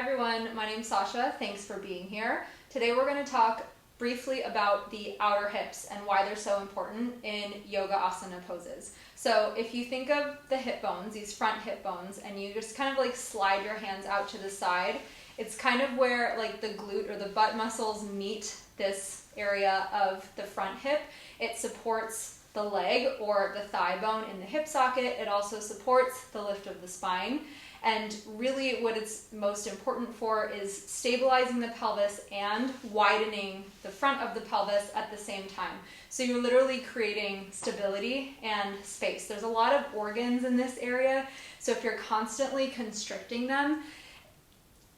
everyone, my name's Sasha. Thanks for being here. Today we're going to talk briefly about the outer hips and why they're so important in yoga asana poses. So if you think of the hip bones, these front hip bones, and you just kind of like slide your hands out to the side, it's kind of where like the glute or the butt muscles meet this area of the front hip. It supports the leg or the thigh bone in the hip socket. It also supports the lift of the spine. And really what it's most important for is stabilizing the pelvis and widening the front of the pelvis at the same time. So you're literally creating stability and space. There's a lot of organs in this area, so if you're constantly constricting them,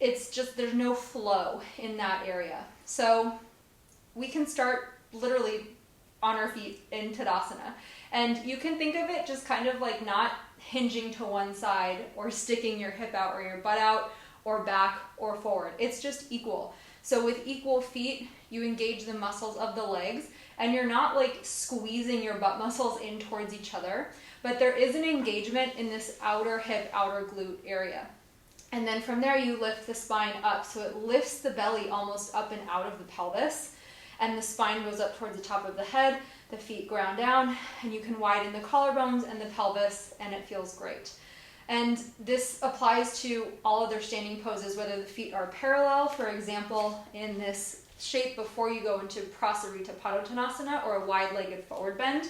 it's just, there's no flow in that area. So we can start literally on our feet in Tadasana. And you can think of it just kind of like not hinging to one side or sticking your hip out or your butt out or back or forward. It's just equal. So with equal feet, you engage the muscles of the legs and you're not like squeezing your butt muscles in towards each other, but there is an engagement in this outer hip, outer glute area. And then from there you lift the spine up. So it lifts the belly almost up and out of the pelvis. And the spine goes up towards the top of the head, the feet ground down, and you can widen the collarbones and the pelvis, and it feels great. And this applies to all other standing poses, whether the feet are parallel, for example, in this shape before you go into Prasarita Padottanasana or a wide-legged forward bend.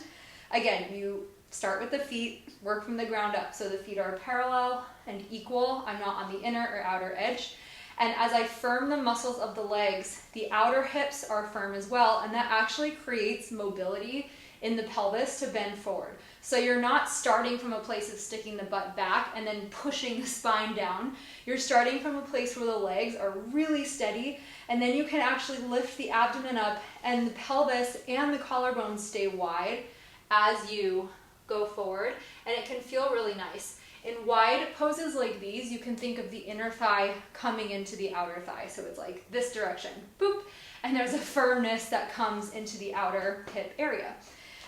Again, you start with the feet, work from the ground up, so the feet are parallel and equal. I'm not on the inner or outer edge. And as I firm the muscles of the legs, the outer hips are firm as well, and that actually creates mobility in the pelvis to bend forward. So you're not starting from a place of sticking the butt back and then pushing the spine down. You're starting from a place where the legs are really steady, and then you can actually lift the abdomen up and the pelvis and the collarbones stay wide as you go forward, and it can feel really nice. In wide poses like these, you can think of the inner thigh coming into the outer thigh. So it's like this direction, boop, and there's a firmness that comes into the outer hip area.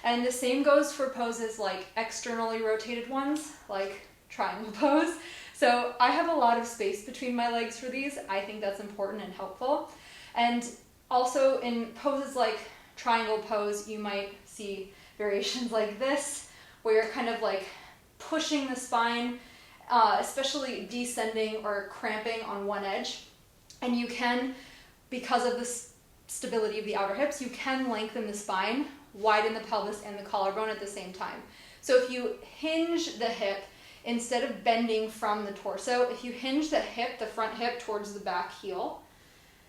And the same goes for poses like externally rotated ones, like triangle pose. So I have a lot of space between my legs for these. I think that's important and helpful. And also in poses like triangle pose, you might see variations like this, where you're kind of like pushing the spine, especially descending or cramping on one edge. And you can, because of the stability of the outer hips, you can lengthen the spine, widen the pelvis and the collarbone at the same time. So if you hinge the hip, instead of bending from the torso, if you hinge the hip, the front hip towards the back heel,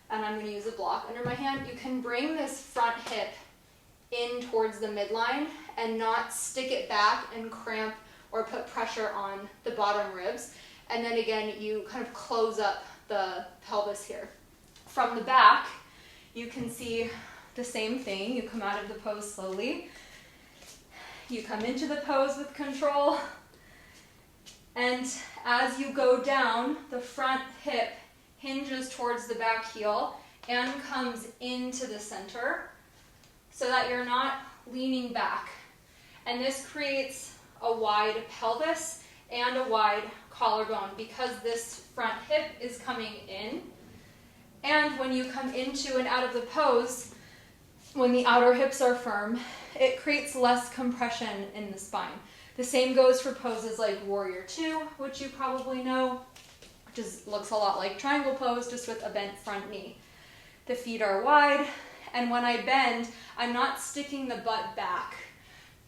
and I'm going to use a block under my hand, you can bring this front hip in towards the midline and not stick it back and cramp or put pressure on the bottom ribs. And then again, you kind of close up the pelvis here. From the back, you can see the same thing. You come out of the pose slowly. You come into the pose with control. And as you go down, the front hip hinges towards the back heel and comes into the center so that you're not leaning back. And this creates a wide pelvis and a wide collarbone because this front hip is coming in. And when you come into and out of the pose, when the outer hips are firm, it creates less compression in the spine. The same goes for poses like Warrior Two, which you probably know, which looks a lot like triangle pose, just with a bent front knee. The feet are wide, and when I bend, I'm not sticking the butt back,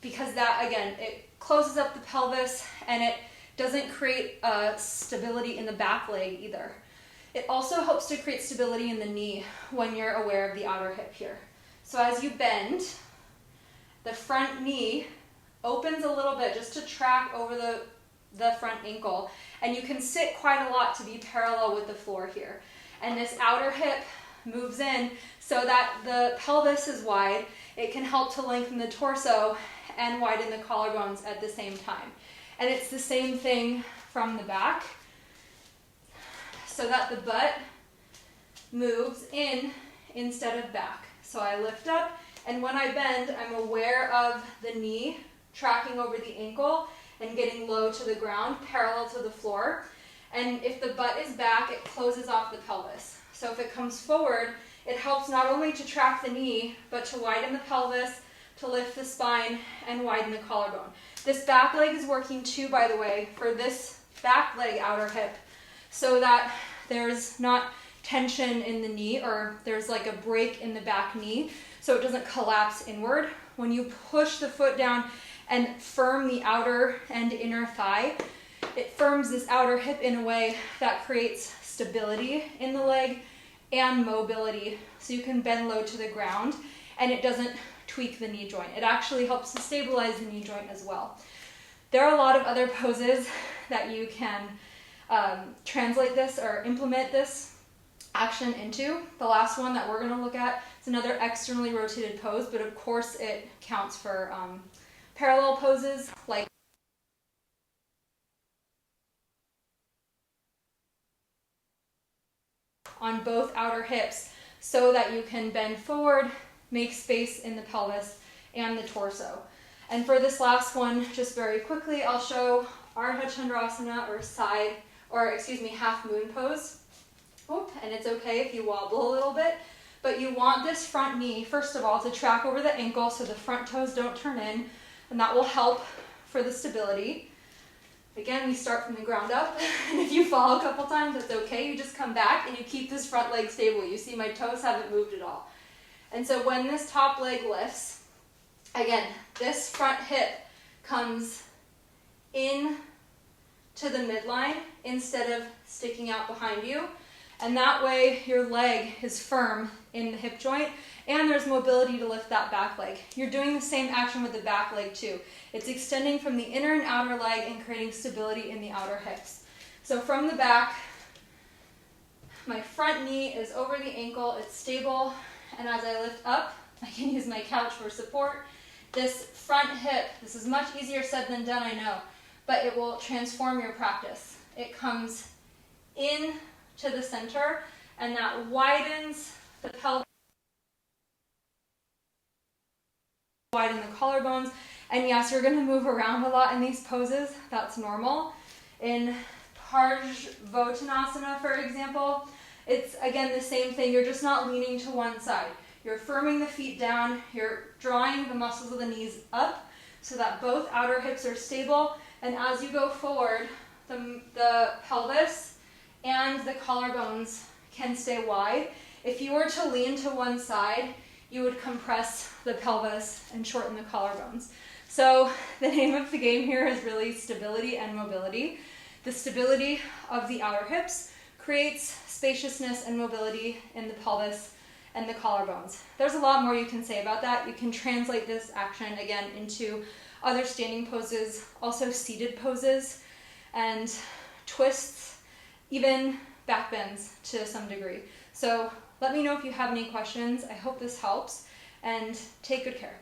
because that, again, it closes up the pelvis and it doesn't create stability in the back leg either. It also helps to create stability in the knee when you're aware of the outer hip here. So as you bend, the front knee opens a little bit just to track over the front ankle, and you can sit quite a lot to be parallel with the floor here. And this outer hip moves in so that the pelvis is wide. It can help to lengthen the torso and widen the collarbones at the same time. And it's the same thing from the back, so that the butt moves in instead of back. So I lift up, and when I bend, I'm aware of the knee tracking over the ankle and getting low to the ground, parallel to the floor. And if the butt is back, it closes off the pelvis. So if it comes forward, it helps not only to track the knee, but to widen the pelvis, to lift the spine, and widen the collarbone. This back leg is working too, by the way, for this back leg outer hip, so that there's not tension in the knee, or there's like a break in the back knee, so it doesn't collapse inward. When you push the foot down and firm the outer and inner thigh, it firms this outer hip in a way that creates stability in the leg and mobility, so you can bend low to the ground, and it doesn't tweak the knee joint. It actually helps to stabilize the knee joint as well. There are a lot of other poses that you can translate this or implement this action into. The last one that we're going to look at is another externally rotated pose, but of course it counts for parallel poses like on both outer hips, so that you can bend forward, make space in the pelvis and the torso. And for this last one, just very quickly, I'll show Ardha Chandrasana, or half moon pose. And it's okay if you wobble a little bit, but you want this front knee, first of all, to track over the ankle so the front toes don't turn in, and that will help for the stability. Again, we start from the ground up, and if you fall a couple times, that's okay. You just come back and you keep this front leg stable. You see my toes haven't moved at all. And so when this top leg lifts, again, this front hip comes in to the midline instead of sticking out behind you. And that way your leg is firm in the hip joint, and there's mobility to lift that back leg. You're doing the same action with the back leg too. It's extending from the inner and outer leg and creating stability in the outer hips. So from the back, my front knee is over the ankle, it's stable, and as I lift up, I can use my couch for support. This front hip, this is much easier said than done, I know, but it will transform your practice. It comes in to the center, and that widens the pelvis, widen the collarbones. And yes, you're going to move around a lot in these poses. That's normal. In Parsvottanasana, for example, it's again the same thing. You're just not leaning to one side. You're firming the feet down. You're drawing the muscles of the knees up so that both outer hips are stable. And as you go forward, the pelvis and the collarbones can stay wide. If you were to lean to one side, you would compress the pelvis and shorten the collarbones. So the name of the game here is really stability and mobility. The stability of the outer hips creates spaciousness and mobility in the pelvis and the collarbones. There's a lot more you can say about that. You can translate this action again into other standing poses, also seated poses, and twists, even back bends to some degree. So let me know if you have any questions. I hope this helps, and take good care.